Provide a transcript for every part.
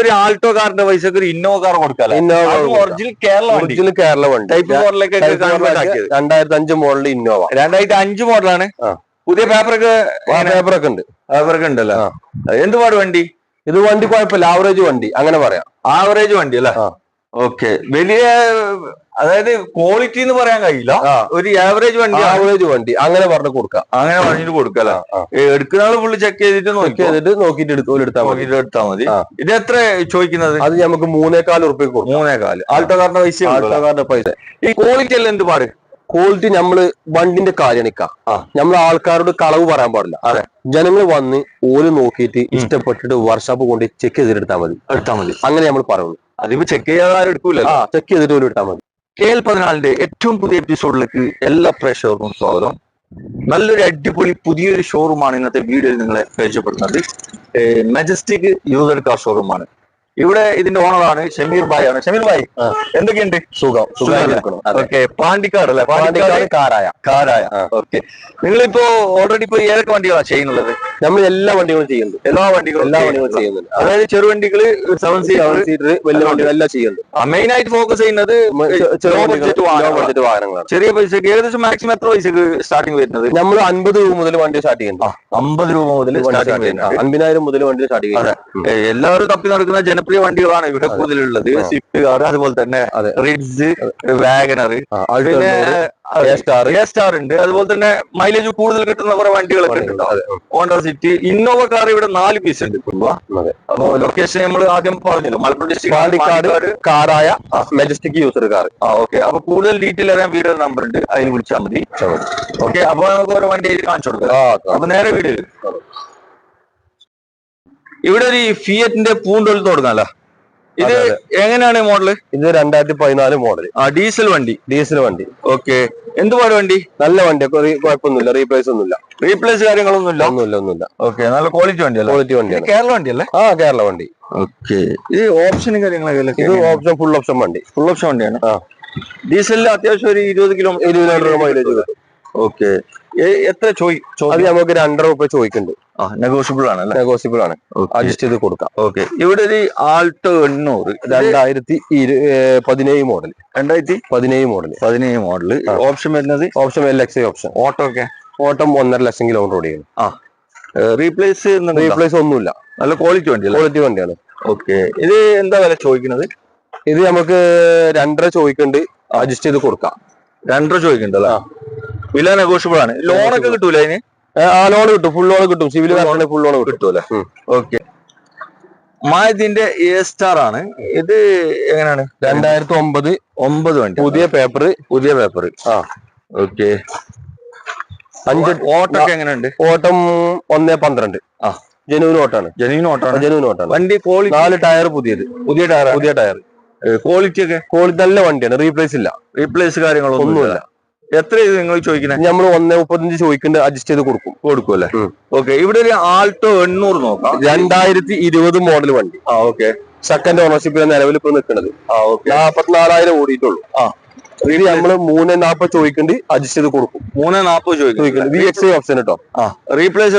ഒരു ആൾട്ടോ കാറിന്റെ പൈസക്ക് ഒരു ഇന്നോവ കാർ കൊടുക്കാം. ഒറിജിനൽ കേരള വണ്ടി ടൈപ്പ് 2005 മോഡൽ ഇന്നോവ. 2005 മോഡലാണ്. പുതിയ പേപ്പറൊക്കെ ഉണ്ട്. ഉണ്ടല്ലോ. എന്തുപാട് വണ്ടി? ഇത് വണ്ടി കുഴപ്പമില്ല, ആവറേജ് വണ്ടി അങ്ങനെ പറയാം. ആവറേജ് വണ്ടി അല്ലേ? ഓക്കെ. വലിയ അതായത് ക്വാളിറ്റി എന്ന് പറയാൻ കഴിയില്ല, ഒരു ആവറേജ് വണ്ടി അങ്ങനെ പറഞ്ഞു കൊടുക്കാം. അങ്ങനെ പറഞ്ഞിട്ട് കൊടുക്കല. എടുക്കുന്ന ആള് ഫുള്ള് ചെക്ക് ചെയ്തിട്ട് നോക്കിയിട്ട് എടുത്താൽ മതി. ഇത് എത്ര ചോദിക്കുന്നത്? അത് നമുക്ക് 3,400 ഉറുപ്പിക കൊടുക്കും. 3,400 ആൾട്ടോ കാറിന്റെ പൈസ. ഈ ക്വാളിറ്റി എല്ലാം എന്ത് പാട്? ക്വാളിറ്റി നമ്മള് വണ്ടിന്റെ കാര്യണിക്കാം. നമ്മൾ ആൾക്കാരോട് കളവ് പറയാൻ പാടില്ല. ജനങ്ങൾ വന്ന് ഓല് നോക്കിയിട്ട് ഇഷ്ടപ്പെട്ടിട്ട് വർക്ക്ഷോപ്പ് കൊണ്ട് ചെക്ക് ചെയ്തിട്ട് എടുത്താൽ മതി. അങ്ങനെ നമ്മൾ പറയുള്ളൂ. അതിപ്പോ ചെക്ക് ചെയ്യാതെ എടുക്കൂല, ചെക്ക് ചെയ്തിട്ട് പോലും എടുത്താൽ മതി. KL14 ഏറ്റവും പുതിയ എപ്പിസോഡിലേക്ക് എല്ലാ പ്രേക്ഷകർക്കും സ്വാഗതം. നല്ലൊരു അടിപൊളി പുതിയൊരു ഷോറൂമാണ് ഇന്നത്തെ വീഡിയോയിൽ നിങ്ങളെ പരിചയപ്പെടുന്നത്. മജസ്റ്റിക് യൂസർ കാർ ഷോറൂമാണ്. ഇവിടെ ഇതിന്റെ ഓണറാണ് ഷമീർ ഭായ് ആണ്. ഷമീർ ഭായ്, എന്തൊക്കെയുണ്ട്? സുഖം. ഓക്കെ. പാണ്ടിക്കാട് അല്ലെ? കാരായ. ഓക്കെ. നിങ്ങളിപ്പോ ഓൾറെഡി ഇപ്പൊ ഏതൊക്കെ വണ്ടികളാണ് ചെയ്യുന്നത്? നമ്മൾ എല്ലാ വണ്ടികളും ചെയ്യുന്നുണ്ട്. എല്ലാ വണ്ടികളും ചെയ്യുന്നുണ്ട്. അതായത് ചെറുവണ്ടികള്, 7 സീറ്റർ, വലിയ വണ്ടികൾ എല്ലാം ചെയ്യുന്നുണ്ട്. മെയിൻ ആയിട്ട് ഫോക്കസ് ചെയ്യുന്നത് വാഹനങ്ങളാണ്. ചെറിയ പൈസക്ക് ഏകദേശം മാക്സിമം എത്ര പൈസക്ക് സ്റ്റാർട്ടിങ് വരുന്നത്? നമ്മൾ 50 രൂപ മുതൽ വണ്ടി സ്റ്റാർട്ട് ചെയ്യുന്നുണ്ട്. 50 രൂപ മുതൽ 50,000 മുതൽ വണ്ടി സ്റ്റാർട്ട് ചെയ്യുന്നത്. എല്ലാവരും തപ്പി നടക്കുന്ന ജനപ്രിയ വണ്ടികളാണ് ഇവിടെ കൂടുതലുള്ളത്. സ്വിഫ്റ്റ് കാർ, അതുപോലെ തന്നെ റിഡ്സ്, വാഗനർ, പിന്നെ സ്റ്റാർ ഉണ്ട്. അതുപോലെ തന്നെ മൈലേജ് കൂടുതൽ കിട്ടുന്ന കുറെ വണ്ടികളൊക്കെ ഉണ്ട്. ഹോണ്ട സിറ്റി, ഇന്നോവ കാർ ഇവിടെ 4 പീസ് ഉണ്ട്. അപ്പൊ ലൊക്കേഷൻ നമ്മൾ ആദ്യം പറഞ്ഞല്ലോ, മലപ്പുറം ഡിസ്ട്രിക്ട് കാറായ മെജസ്റ്റിക് യൂസർ കാർ. ഓക്കെ. അപ്പൊ കൂടുതൽ ഡീറ്റെയിൽ അറിയാൻ വീഡിയോ നമ്പർ ഉണ്ട്, അതിന് വിളിച്ചാൽ മതി. ഓക്കെ. അപ്പൊ നമുക്ക് ഓരോ വണ്ടി കാണിച്ചു കൊടുക്കാം. അപ്പൊ നേരെ വീഡിയോ. ഇവിടെ ഒരു ഫിയറ്റിന്റെ പൂണ്ടൊലി തുടങ്ങാലോ. ഇത് എങ്ങനെയാണ് മോഡല്? ഇത് 2014 മോഡൽ. ഡീസൽ വണ്ടി. ഓക്കെ. എന്തുപാട് വണ്ടി? നല്ല വണ്ടി, കുഴപ്പമൊന്നുമില്ല. റീപ്ലേസ് ഒന്നുമില്ല. റീപ്ലേസ് കാര്യങ്ങളൊന്നുമില്ല. ഓക്കെ. നല്ല ക്വാളിറ്റി വണ്ടിയാണ്. കേരള വണ്ടിയല്ലേ? കേരള വണ്ടി. ഓക്കെ. ഇത് ഓപ്ഷനും കാര്യങ്ങളൊക്കെ? ഇത് ഓപ്ഷൻ ഫുൾ ഓപ്ഷൻ വണ്ടിയാണ്. ഡീസലിൽ അത്യാവശ്യം ഒരു 20 കിലോമീറ്റർ മൈലേജ്. ഓക്കെ. എത്ര അത് നമുക്ക് 2.5 രൂപ ചോദിക്കുന്നുണ്ട്. നെഗോഷ്യബിൾ ആണ്. അഡ്ജസ്റ്റ് ചെയ്ത് കൊടുക്കാം. ഓക്കെ. ഇവിടെ ഒരു ആൾട്ടോ 800 2017 മോഡൽ. 2017 മോഡൽ. ഓപ്ഷൻ വരുന്നത് LXI ഓപ്ഷൻ. ഓട്ടം 1.5 ലക്ഷം കിലോമീറ്റർ ഓടിയാണ്. റീപ്ലേസ് ഒന്നുമില്ല. നല്ല ക്വാളിറ്റി വണ്ടിയാണ്. ഓക്കെ. ഇത് എന്താ വില ചോദിക്കുന്നത്? ഇത് നമുക്ക് 2.5 ചോദിക്കുന്നുണ്ട്. അഡ്ജസ്റ്റ് ചെയ്ത് കൊടുക്കാം. 2.5 ചോദിക്കുന്നുണ്ടല്ലോ. വില നെഗോഷ്യബിൾ ആണ്. ലോണൊക്കെ കിട്ടൂല അതിന്? ലോൺ കിട്ടും. ഫുൾ ലോൺ കിട്ടും. സിവിൽ ഫുൾ ലോൺ കിട്ടൂല. ഓക്കെ. മായതിന്റെ A-സ്റ്റാർ ആണ്. ഇത് എങ്ങനെയാണ്? 2009 വണ്ടി. പുതിയ പേപ്പർ. ഓക്കെ. ഓട്ടൊക്കെ എങ്ങനെയുണ്ട്? ഓട്ടം 1.12. ജെനുവിൻ ഓട്ടാണ്. വണ്ടി 4 ടയർ പുതിയ ടയർ. ക്വാളിറ്റി നല്ല വണ്ടിയാണ്. റീപ്ലേസ് കാര്യങ്ങളൊന്നുമില്ല. എത്ര നിങ്ങൾ ചോദിക്കുന്നത്? നമ്മൾ 1.35 ചോദിക്കുന്നുണ്ട്. അഡ്ജസ്റ്റ് ചെയ്ത് കൊടുക്കും അല്ലേ? ഓക്കെ. ഇവിടെ ഒരു ആൾട്ടോ 800 നോക്കാം. 2020 മോഡൽ വണ്ടി. ഓക്കെ. സെക്കൻഡ് ഓണർഷിപ്പിൽ നിലവിൽ ഇപ്പൊ നിൽക്കുന്നത്. 44,000 ഓടിയിട്ടുള്ളൂ. ഇത് നമ്മള് 3.40 ചോദിക്കുന്നുണ്ട്. അഡ്ജസ്റ്റ് ചെയ്ത് കൊടുക്കും. 3.40 ചോദിക്കുന്നുണ്ട്. VXI ഓപ്ഷൻ കേട്ടോ. റീപ്ലേസ്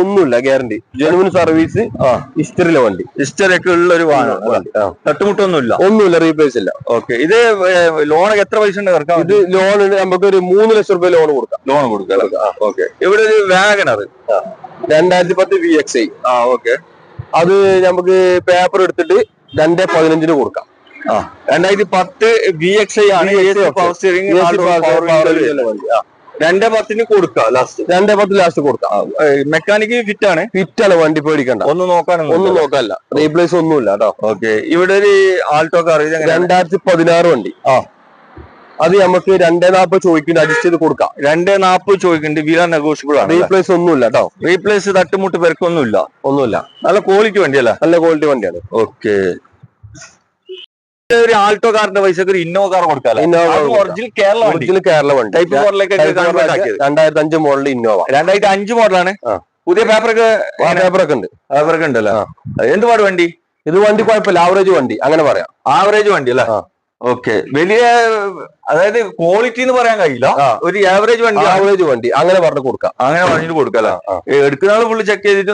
ഒന്നുമില്ല. ഗ്യാരണ്ടി. Genuine service. ഹിസ്റ്ററിലെ വണ്ടി. ഹിസ്റ്ററി ഒക്കെ ഉള്ള ഒരു വാഹനം. തട്ടുമുട്ടൊന്നുമില്ല. റീപ്ലേസ് ഇല്ല. ഓക്കെ. ഇത് ലോൺ എത്ര പൈസ ഉണ്ട് കിടക്കാം? ഇത് ലോൺ നമുക്ക് ഒരു 3 ലക്ഷം രൂപ ലോൺ കൊടുക്കാം. ഓക്കെ. ഇവിടെ ഒരു വാഗനർ 2010 VXI. ഓക്കെ. അത് നമുക്ക് പേപ്പർ എടുത്തിട്ട് 2.15 കൊടുക്കാം. 2010 VXI ആണ്. 2.10 കൊടുക്കാം. ലാസ്റ്റ് കൊടുക്കാം. മെക്കാനിക് ഫിറ്റ് ആണ്. വണ്ടി പേടിക്കണ്ട. ഒന്നും നോക്കാനല്ല. റീപ്ലേസ് ഒന്നുമില്ല കേട്ടോ. ഓക്കെ. ഇവിടെ ഒരു ആൾട്ടോ കാർ 2016 വണ്ടി. അത് നമുക്ക് 2.40 ചോദിക്കുന്നുണ്ട്. അഡ്ജസ്റ്റ് ചെയ്ത് കൊടുക്കാം. 2.40 ചോദിക്കുന്നുണ്ട്. വില നെഗോഷ്യബിൾ ആണ്. റീപ്ലേസ് ഒന്നുമില്ല കേട്ടോ. റീപ്ലേസ് തട്ടുമുട്ട് പെരക്കൊന്നുമില്ല. നല്ല ക്വാളിറ്റി വണ്ടിയല്ലേ? നല്ല ക്വാളിറ്റി വണ്ടിയാണ്. ഓക്കെ. ഒരു ആൾട്ടോ കാറിന്റെ പൈസക്ക് ഒരു ഇന്നോവ കാർ കൊടുക്കാം. ഒറിജിനൽ കേരള വണ്ടി. Type 2005 model Innova. 2005 മോഡലാണ്. പുതിയ പേപ്പറൊക്കെ ഉണ്ടല്ലോ. എന്തുപാട് വണ്ടി? ഇത് വണ്ടി കുഴപ്പമില്ല. ആവറേജ് വണ്ടി അങ്ങനെ പറയാം. ആവറേജ് വണ്ടി അല്ലേ? ഓക്കെ. വലിയ അതായത് ക്വാളിറ്റി എന്ന് പറയാൻ കഴിയില്ല, ഒരു ആവറേജ് വണ്ടി. ആവറേജ് വണ്ടി അങ്ങനെ പറഞ്ഞു കൊടുക്കാം, അങ്ങനെ പറഞ്ഞിട്ട് കൊടുക്കാം. എടുക്കുന്ന ആള് ഫുള്ള് ചെക്ക് ചെയ്തിട്ട്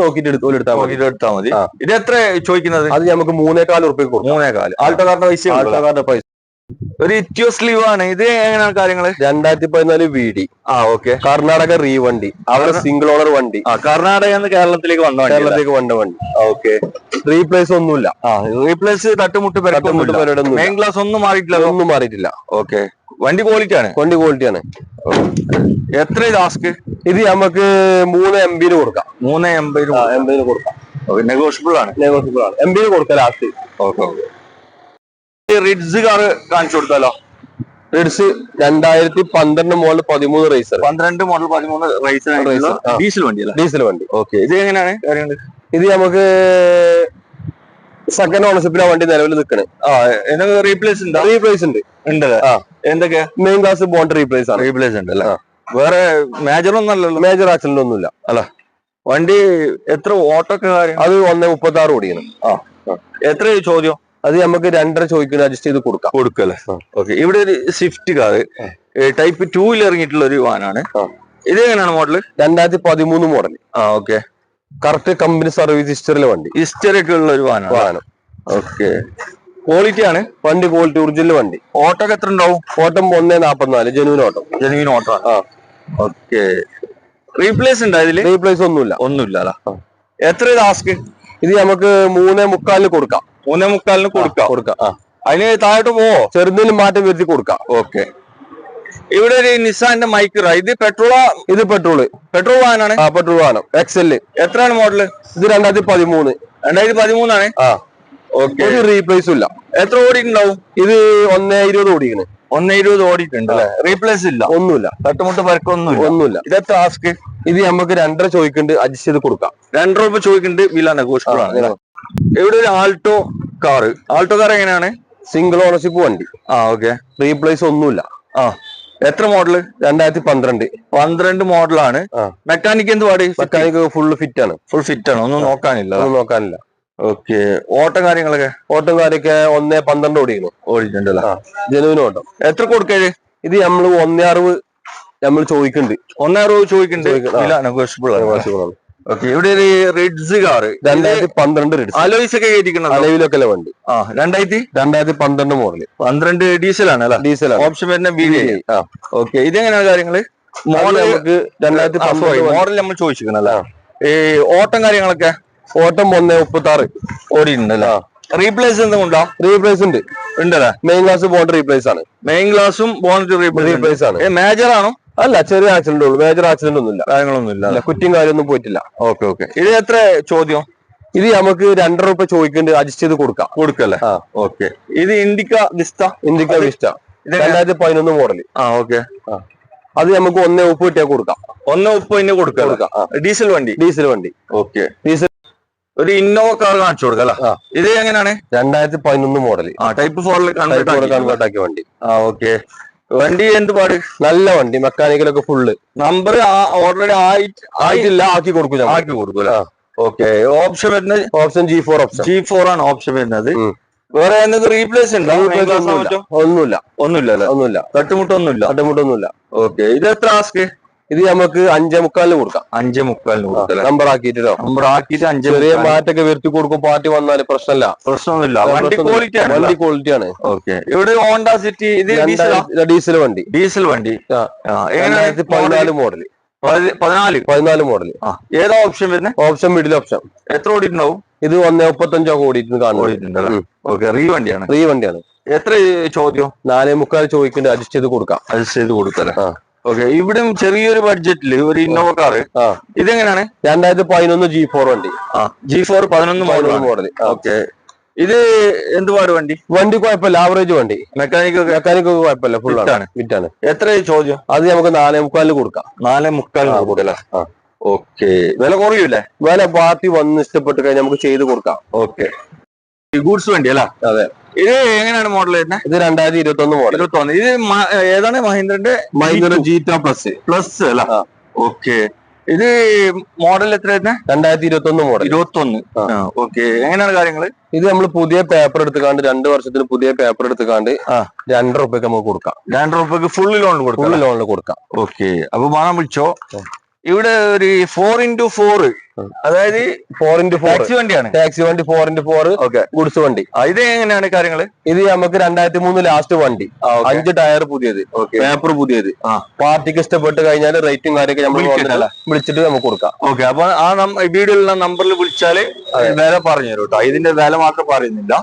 നോക്കിയിട്ട് എടുത്താൽ മതി. ഇത് എത്ര ചോദിക്കുന്നത്? അത് നമുക്ക് 3,400 രൂപ കൊടുക്കും. 3,400. ആൾട്ടോകാറിന്റെ പൈസ. ആൾട്ടോകാറിന്റെ പൈസ. ഒരു ഇറ്റിയോസ് ലീവ് ആണ്. ഇത് എങ്ങനെയാണ് കാര്യങ്ങള്? 2014 VD. ഓക്കെ. കർണാടക വണ്ടി, അവരുടെ സിംഗിൾ ഓണർ വണ്ടി. കർണാടക കേരളത്തിലേക്ക് വന്ന വണ്ടി. ഓക്കെ. റീപ്ലേസ് ഒന്നുമില്ല. റീപ്ലേസ് തട്ടുമുട്ട് മെയിൻ ക്ലാസ് ഒന്നും മാറിയിട്ടില്ല. ഓക്കെ. വണ്ടി ക്വാളിറ്റിയാണ്. എത്ര ഇത് ആസ്ക്? ഇത് നമുക്ക് 380 കൊടുക്കാം. 380 കൊടുക്കാം. നെഗോഷ്യബിൾ ആണ്. MB കൊടുക്കാം ലാസ്റ്റ്. ഓക്കെ. റിഡ്സ് കാർ കാണിച്ചു കൊടുത്താലോ? Ritz 2012 model 13 racer. 12 model 13 racer. Diesel വണ്ടി. ഓക്കെ. ഇത് എങ്ങനെയാണ് കാര്യങ്ങൾ? ഇത് നമുക്ക് സെക്കൻഡ് ഓണർഷിപ്പിലെ വണ്ടി നിലവിൽ നിൽക്കണേ. റീപ്ലേസ് ഉണ്ട്. എന്തൊക്കെ? മെയിൻ ക്ലാസ് ബോണ്ട് റീപ്ലേസ് ഉണ്ട് അല്ലേ? വേറെ മേജർ ഒന്നും അല്ലല്ലോ? മേജർ ആക്സിഡന്റ് ഒന്നുമില്ല അല്ല. വണ്ടി എത്ര ഓട്ടൊക്കെ കാര്യം? അത് 1.36 ഓടിയാണ്. എത്ര ചോദ്യം? അത് നമുക്ക് 2.5 ചോദിക്കുന്നത് അഡ്ജസ്റ്റ് ചെയ്ത് കൊടുക്കല്ലേ? ഓക്കെ. ഇവിടെ ഒരു സ്വിഫ്റ്റ് കാർ ടൈപ്പ് 2 ഇറങ്ങിയിട്ടുള്ള ഒരു വാനാണ്. ഇത് എങ്ങനെയാണ് model? 2013 model. Okay. Correct company service history ഒക്കെ ഉള്ള ഒരു വാനം. ഓക്കെ. ക്വാളിറ്റി ആണ് വണ്ടി. ക്വാളിറ്റി ഒറിജിനൽ വണ്ടി. ഓട്ടോ എത്ര ഉണ്ടാവും? ഓട്ടം 1.44 ജെനുവിൻ ഓട്ടോ. ഓക്കെ. റീപ്ലേസ് ഉണ്ടോ ഇതില്? റീപ്ലേസ് ഒന്നുമില്ല. എത്ര ഇത് ആസ്ക്? ഇത് നമുക്ക് 3.45 കൊടുക്കാം. 3.45 കൊടുക്കാം. അതിന് താഴോട്ട് പോവോ? ചെറുതിലും മാറ്റം വരുത്തി കൊടുക്കാം. ഓക്കെ. ഇവിടെ ഒരു നിസാന്റെ മൈക്ര. ഇത് ഇത് പെട്രോൾ വാനാണ്. പെട്രോൾ വാനം. XL. എത്രയാണ് മോഡല്? ഇത് 2013. 2013 ആണ്. ഓക്കെ. ഒരു റീപ്ലേസും ഇല്ല. എത്ര ഓടിയിട്ടുണ്ടാവും? ഇത് 1.20 ഓടിക്കണ്. 1.20 ഓടിയിട്ടുണ്ട് അല്ലെ? റീപ്ലേസ് ഇല്ല? ഒന്നുമില്ല. തട്ടുമുട്ട് പരക്കൊന്നുമില്ല. ഇത് എത്ര ആസ്ക്? ഇത് നമുക്ക് 2.5 ചോദിക്കുന്നുണ്ട്, അഡ്ജസ്റ്റ് ചെയ്ത് കൊടുക്കാം. 2 രൂപ ചോദിക്കുന്നുണ്ട്. വില നെഗോഷ്യബിൾ ആണ്. ഇവിടെ ഒരു ആൾട്ടോ കാർ എങ്ങനെയാണ്? സിംഗിൾ ഓണർഷിപ്പ് വണ്ടി. ഓക്കെ. റീപ്ലേസ് ഒന്നുമില്ല. എത്ര മോഡല്? 2012 മോഡലാണ്. മെക്കാനിക് എന്ത് പാടി? മെക്കാനിക് ഫുൾ ഫിറ്റ് ആണ്. ഒന്നും നോക്കാനില്ല. ഓക്കെ. ഓട്ടം കാര്യങ്ങളൊക്കെ 1.12 ഓടിയിട്ടുണ്ടല്ലോ. ജനുവിന് ഓട്ടം. എത്ര കൊടുക്കല്? ഇത് നമ്മള് 1.60 നമ്മൾ ചോദിക്കുന്നുണ്ട്. 1.60 ചോദിക്കുന്നുണ്ട്. നെഗോഷ്യബിൾ ആണ്. ഓക്കെ. ഇവിടെ ഒരു റിഡ്സ് കാർ 2012 റിഡ്സ്. അലോയ്സ് ഒക്കെ കയറ്റിക്കണം. അലവിലൊക്കെ വണ്ടി. 2012 മോഡല്. 12 ഡീസൽ ആണ് അല്ലെ? ഡീസൽ. ഓപ്ഷൻ വരുന്ന VD. ഓക്കെ. ഇതെങ്ങനെയാണ് കാര്യങ്ങള്? മോഡൽ നമുക്ക് 2012 മോഡൽ നമ്മൾ ചോദിച്ചിരിക്കണല്ലേ? ഈ ഓട്ടം കാര്യങ്ങളൊക്കെ? ഓട്ടം 1.36 ഓടിയിട്ടുണ്ടല്ലേ? റീപ്ലേസ് എന്തുകൊണ്ടോ? റീപ്ലേസ് ഉണ്ടല്ലേ? മെയിൻ ക്ലാസ് ബോണ്ട് റീപ്ലേസ് ആണ്. മെയിൻ ക്ലാസും ബോണ്ട് റീപ്ലേസ് ആണ്. മേജർ ആണോ? അല്ല, ചെറിയ ആക്സിഡന്റ് ഉള്ളൂ. മേജർ ആക്സിഡന്റ് ഒന്നുമില്ല. കാര്യങ്ങളൊന്നുമില്ല. കുറ്റിയും കാര്യമൊന്നും പോയിട്ടില്ല. ഓക്കെ. ഇത് എത്ര ചോദ്യം? ഇത് നമുക്ക് 2 രൂപ ചോദിക്കുന്നുണ്ട്, അഡ്ജസ്റ്റ് ചെയ്ത് കൊടുക്കല്ലേ? ഓക്കെ. ഇത് ഇൻഡിക്ക വിസ്റ്റ 2011 മോഡൽ. ഓക്കെ. അത് നമുക്ക് 1.30 കിട്ടിയാൽ കൊടുക്കാം. 1.30 കൊടുക്കാം. ഡീസൽ വണ്ടി. ഓക്കെ. ഡീസൽ ഒരു ഇന്നോവ കാർ കാണിച്ചു കൊടുക്കല്ല? ഇത് എങ്ങനെയാണ്? 2011 മോഡൽ. ടൈപ്പ് 4 കൺവേർട്ട് ആക്കിയ വണ്ടി. ഓക്കെ. വണ്ടി എന്ത് പാട്? നല്ല വണ്ടി. മെക്കാനിക്കലൊക്കെ ഫുള്ള്. നമ്പർ ഓൾറെഡി ആയിട്ടില്ല, ആക്കി കൊടുക്കൂല. ഓക്കെ. ഓപ്ഷൻ വരുന്നത്? ഓപ്ഷൻ G4 ആണ് ഓപ്ഷൻ വരുന്നത്. വേറെ എന്തെങ്കിലും റീപ്ലേസ് ഉണ്ടോ? ഒന്നുമില്ല. തട്ടുമുട്ടൊന്നുമില്ല. ഓക്കെ. ഇത് എത്ര ആസ്ക്? ഇത് നമുക്ക് 5.45 കൊടുക്കാം. 5.45 കൊടുക്കാം. നമ്പർ ആക്കിയിട്ട് 5. ചെറിയ മാറ്റൊക്കെ വരുത്തി കൊടുക്കും. പാർട്ടി വന്നാല് പ്രശ്നമൊന്നുമില്ല. വണ്ടി ക്വാളിറ്റി ആണ്. ഓക്കെ. ഇവിടെ ഹോണ്ട സിറ്റി. ഇത് ഡീസൽ വണ്ടി. 2014 മോഡൽ. 14 മോഡൽ. ഏതാ ഓപ്ഷൻ വരുന്നത്? Option middle option. എത്ര ഓടിയിട്ടുണ്ടാവും? ഇത് 1.35 ഓടിയിട്ടുണ്ട് കാണുന്നുണ്ട്. ഓക്കെ. റീ വണ്ടിയാണ്. എത്ര ചോദ്യം? 4.45 ചോദിക്കുന്നുണ്ട്, അഡ്ജസ്റ്റ് ചെയ്ത് കൊടുക്കാം. ഓക്കെ. ഇവിടെ ചെറിയൊരു ബഡ്ജറ്റില് ഒരു ഇന്നോവ കാർ. ഇതെങ്ങനെയാണ്? 2011 G4 വണ്ടി. G4 11 model. ഓക്കെ. ഇത് എന്തുപാട് വണ്ടി? കുഴപ്പമില്ല, ആവറേജ് വണ്ടി. മെക്കാനിക് കുഴപ്പമില്ല, ഫുൾ ആണ്. ഫിറ്റാണ്. എത്ര ചോദ്യം? അത് നമുക്ക് 4.45 കൊടുക്കാം. 4.45 ഓക്കെ. വില കുറയൂല്ലേ? വില പാർട്ടി വന്ന് ഇഷ്ടപ്പെട്ട് കഴിഞ്ഞാൽ നമുക്ക് ചെയ്ത് കൊടുക്കാം. ഓക്കെ. ഗൂഡ്സ് വണ്ടി അല്ല? അതെ. ഇത് എങ്ങനെയാണ് മോഡൽ വരുന്നത്? ഇത് 2021 മോഡൽ. ഇത് ഏതാണ്? മഹീന്ദ്രന്റെ Gita പ്ലസ് അല്ല? ഓക്കെ. ഇത് മോഡൽ എത്ര 2021 മോഡൽ. 21. ഓക്കെ, എങ്ങനെയാണ് കാര്യങ്ങള്? ഇത് നമ്മൾ പുതിയ പേപ്പർ എടുത്തുകാണ്ട് 2 വർഷത്തിന് പുതിയ പേപ്പർ എടുത്തുകാണ്ട് 2 രൂപയ്ക്ക് നമുക്ക് കൊടുക്കാം. 2 രൂപയ്ക്ക് ഫുൾ ലോൺ കൊടുക്കാം. ഫുൾ ലോണിൽ കൊടുക്കാം. ഓക്കെ, അപ്പൊ മണം വിളിച്ചോ. ഇവിടെ ഒരു 4x4, അതായത് 4x4 ടാക്സി വണ്ടിയാണ്. ടാക്സി വണ്ടി 4x4 ഗുഡ്സ് വണ്ടി. ഇത് എങ്ങനെയാണ് കാര്യങ്ങള്? ഇത് നമുക്ക് 2003 ലാസ്റ്റ് വണ്ടി, 5 ടയർ പുതിയത്, പേപ്പർ പുതിയത്. പാർട്ടിക്ക് ഇഷ്ടപ്പെട്ട് കഴിഞ്ഞാൽ റേറ്റും കാര്യമൊക്കെ നമ്മൾ വിളിച്ചിട്ട് നമുക്ക് കൊടുക്കാം. ഓക്കെ, അപ്പൊ ആ വീഡിയോയിലുള്ള നമ്പറിൽ വിളിച്ചാല് വില പറഞ്ഞു തരും കേട്ടോ. ഇതിന്റെ വില മാത്രം പറയുന്നില്ല.